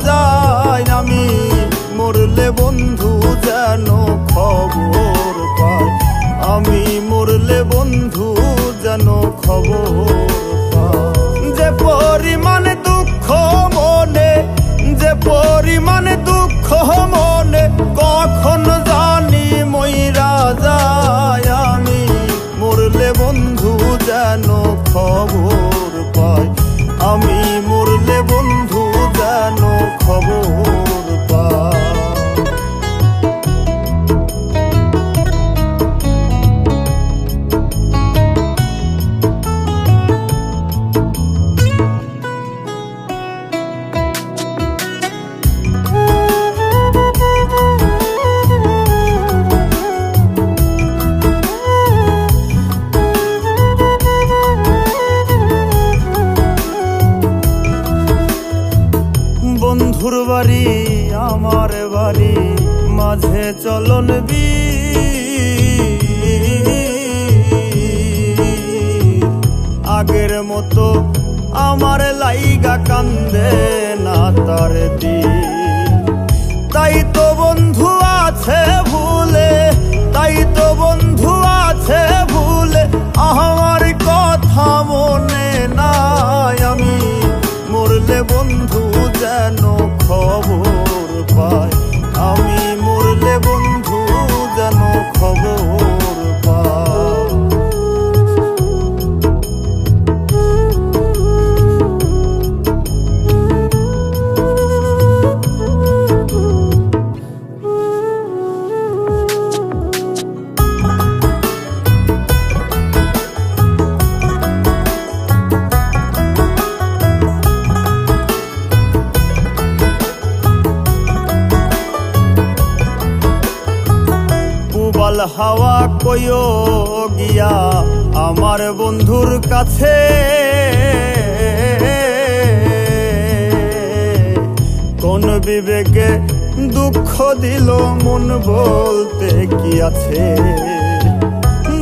যায়। আমি মরলে বন্ধু যেন খবর পায়, আমি মরলে বন্ধু যেন খবর পায়। যে পরিমাণে দুঃখ মনে, যে পরিমাণে দুঃখ মনে, কখন জানি মইরা যায়। আমি মরলে বন্ধু যেন খবর পায়, আমি মরলে বন্ধু যেন খবর পায়। বন্ধুর বাড়ি আমার বাড়ি মাঝে চলন আগের মতো আমার লাইগা কান্দে না তার দিন। তাই তো বন্ধু আছে ভুলে, তাই তো বন্ধু আছে ভুলে, আমার কথা মনে নাই। আমি মরলে বন্ধু যেন খবর পায়, আমি মরলে বন্ধু যেন খবর পায়। হাওয়া কইও গিয়া আমার বন্ধুর কাছে, কোন বিবেকে দুঃখ দিল মন বলতে কি আছে।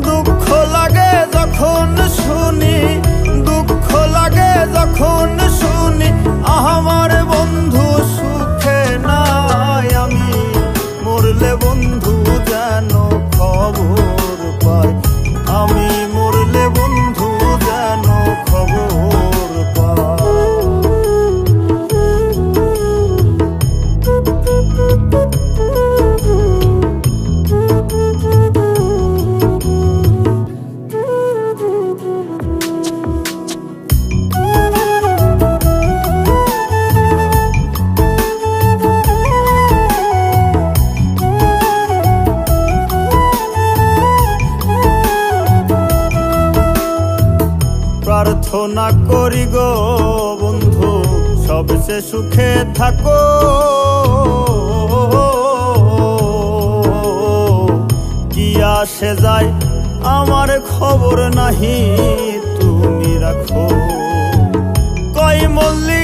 দুঃখ লাগে যখন শুনি, দুঃখ লাগে যখন শুনি, আমার বন্ধু সুখে নাই। আমি মরলে বন্ধু যেন খবর পায়, আমি মরলে বন্ধু যেন খবর পায়। প্রার্থনা করি গো বন্ধু সবচেয়ে সুখে থাকো, কি আসে যায় আমার খবর নাহি তুমি রাখো। কই মল্লি